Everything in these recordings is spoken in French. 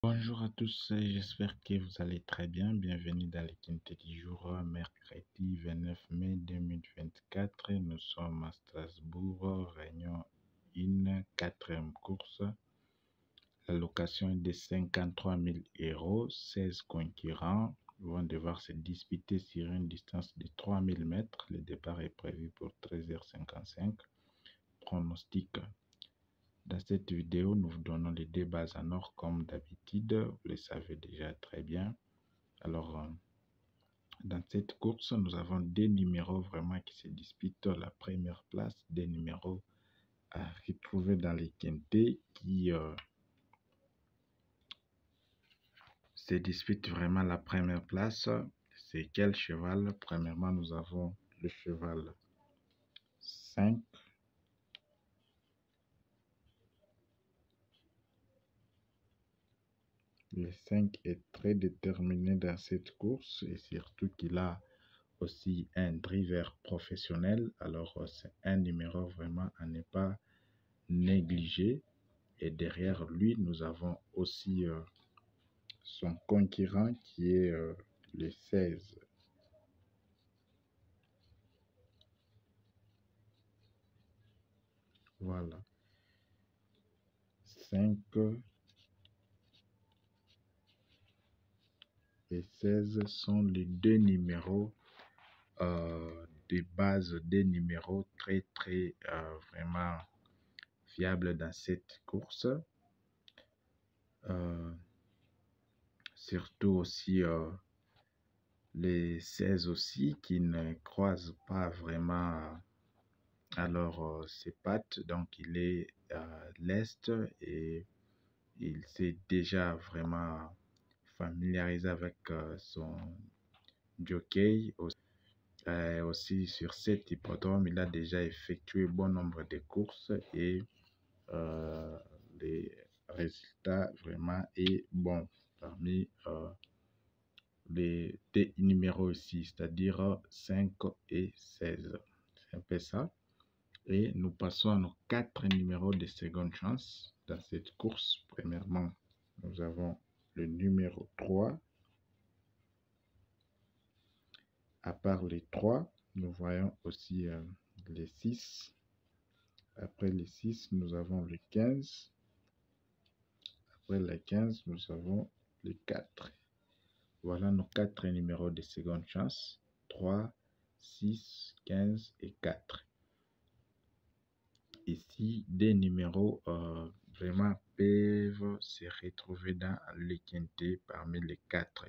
Bonjour à tous, j'espère que vous allez très bien. Bienvenue dans le Quintet du jour, mercredi 29 mai 2024. Nous sommes à Strasbourg, réunion 1, quatrième course. La location est de 53 000 euros. 16 concurrents vont devoir se disputer sur une distance de 3000 mètres. Le départ est prévu pour 13h55. Pronostic. Dans cette vidéo, nous vous donnons les deux bases en or comme d'habitude. Vous le savez déjà très bien. Alors, dans cette course, nous avons deux numéros vraiment qui se disputent la première place, des numéros à retrouver dans les quintés qui se disputent vraiment la première place. C'est quel cheval? Premièrement, nous avons le cheval 5. Le 5 est très déterminé dans cette course et surtout qu'il a aussi un driver professionnel. Alors, c'est un numéro vraiment à ne pas négliger. Et derrière lui, nous avons aussi son concurrent qui est le 16. Voilà. 5 et 16 sont les deux numéros de base, des numéros très vraiment fiables dans cette course. Surtout aussi les 16 aussi qui ne croisent pas vraiment alors ses pattes. Donc il est à l'est et il s'est déjà vraiment familiarisé avec son jockey. Aussi sur cet hippodrome, il a déjà effectué bon nombre de courses et les résultats vraiment est bon parmi les numéros ici, c'est-à-dire 5 et 16. C'est un peu ça. Et nous passons à nos 4 numéros de seconde chance dans cette course. Premièrement, nous avons le numéro 3. À part les 3, nous voyons aussi les 6. Après les 6, nous avons le 15. Après les 15, nous avons les 4. Voilà nos 4 numéros de seconde chance. 3, 6, 15 et 4. Ici, des numéros vraiment peuvent se retrouver dans les quintés parmi les 4.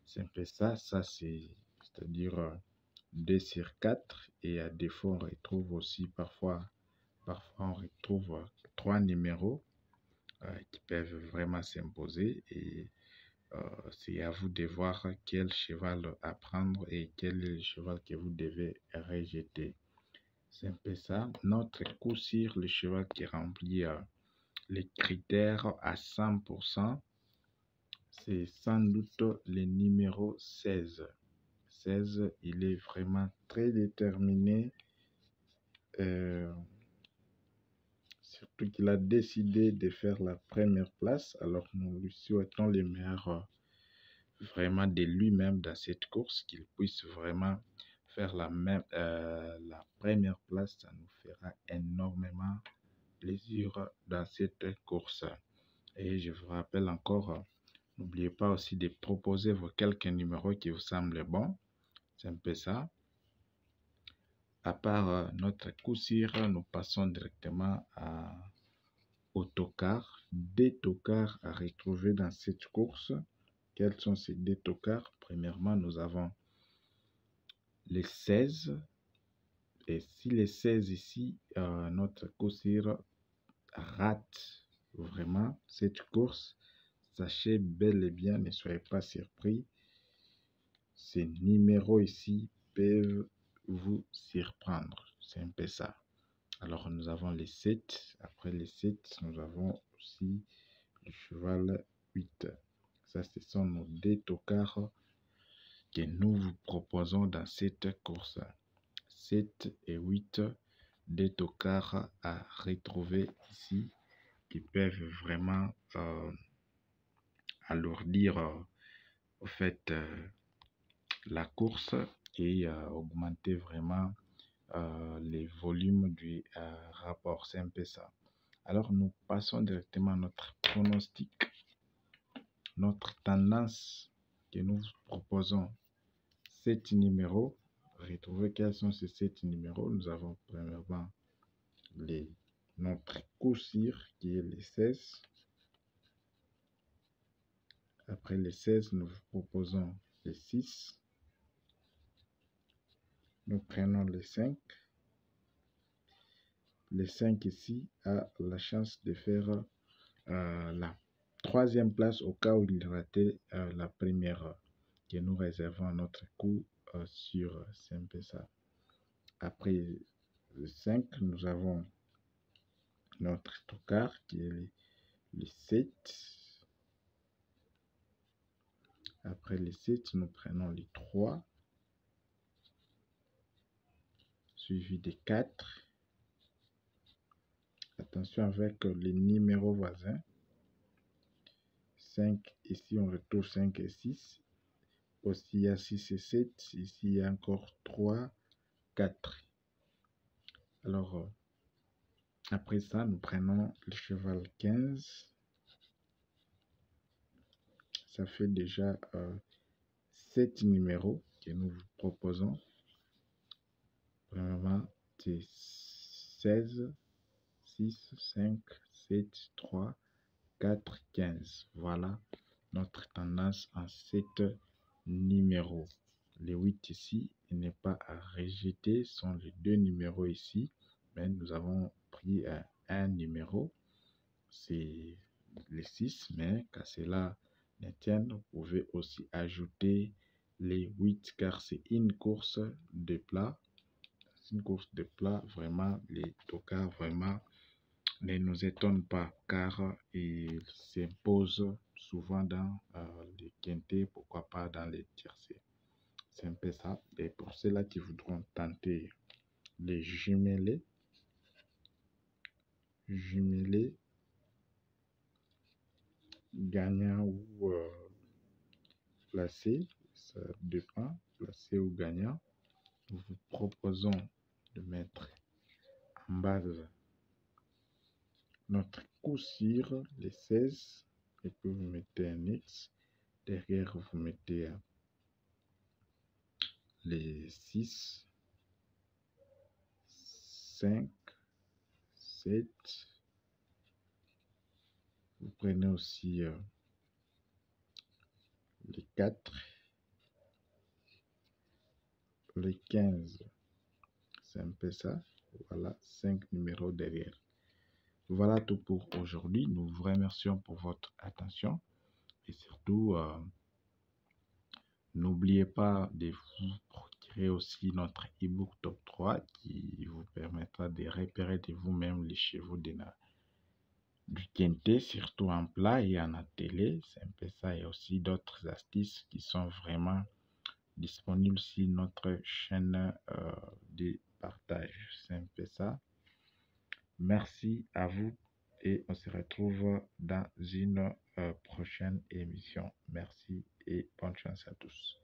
C'est un peu ça. Ça, c'est-à-dire 2 sur 4. Et à défaut, on retrouve aussi parfois on retrouve 3 numéros qui peuvent vraiment s'imposer. Et c'est à vous de voir quel cheval à prendre et quel est le cheval que vous devez rejeter. C'est un peu ça. Notre coup sur le cheval qui remplit les critères à 100%, c'est sans doute le numéro 16. 16, il est vraiment très déterminé. Surtout qu'il a décidé de faire la première place. Alors nous lui souhaitons le meilleur vraiment de lui-même dans cette course, qu'il puisse vraiment faire la première place. Ça nous fera énormément plaisir dans cette course. Et je vous rappelle encore, n'oubliez pas aussi de proposer vos quelques numéros qui vous semblent bons. C'est un peu ça. À part notre coup sûr, nous passons directement au tocard. Des tocards à retrouver dans cette course. Quels sont ces deux tocards? Premièrement, nous avons les 16. Et si les 16 ici, notre coup sûr rate vraiment cette course, sachez bel et bien, ne soyez pas surpris. Ces numéros ici peuvent vous surprendre. C'est un peu ça. Alors, nous avons les 7. Après les 7, nous avons aussi le cheval 8. Ça, ce sont nos deux tocards que nous vous proposons dans cette course. 7 et 8, deux tocards à retrouver ici qui peuvent vraiment alourdir au fait la course et augmenter vraiment les volumes du rapport. C'est un peu ça. Alors, nous passons directement à notre pronostic, notre tendance que nous proposons. 7 numéros. Retrouvez quels sont ces 7 numéros. Nous avons premièrement notre coup sûr qui est les 16. Après les 16, nous vous proposons les 6. Nous prenons les 5. Les 5 ici a la chance de faire la troisième place au cas où il ratait la première que nous réservons à notre coup sur Simpesa. Après le 5, nous avons notre tocard qui est le 7. Après les 7, nous prenons les 3, suivi des 4. Attention avec les numéros voisins. 5, ici on retrouve 5 et 6. Aussi il y a 6 et 7. Ici il y a encore 3, 4. Alors, après ça, nous prenons le cheval 15. Ça fait déjà 7 numéros que nous vous proposons. Premièrement, c'est 16, 6, 5, 7, 3, 4, 15. Voilà notre tendance en 7 numéros. Les 8 ici, il n'est pas à rejeter, sont les 2 numéros ici. Mais nous avons pris un numéro, c'est les 6, mais qu'à cela ne tienne, vous pouvez aussi ajouter les 8 car c'est une course de plat. C'est une course de plat, vraiment, les tocards vraiment ne nous étonnent pas car ils s'imposent souvent dans les quintés, pourquoi pas dans les tiercés. C'est un peu ça. Et pour ceux-là qui voudront tenter les jumelés, gagnant ou placé, ça dépend, placé ou gagnant. Nous vous proposons de mettre en base notre coup sur les 16 et puis vous mettez un X. Derrière, vous mettez les 6, 5, 7. Vous prenez aussi les 4, les 15. C'est un peu ça. Voilà, 5 numéros derrière. Voilà tout pour aujourd'hui. Nous vous remercions pour votre attention. Et surtout, n'oubliez pas de vous procurer aussi notre e-book top 3 qui vous permettra de repérer de vous-même les chevaux du quintet, surtout en plat et en attelé. C'est un peu ça. Et aussi d'autres astuces qui sont vraiment disponibles sur notre chaîne de partage. C'est un peu ça. Merci à vous et on se retrouve dans une prochaine émission. Merci et bonne chance à tous.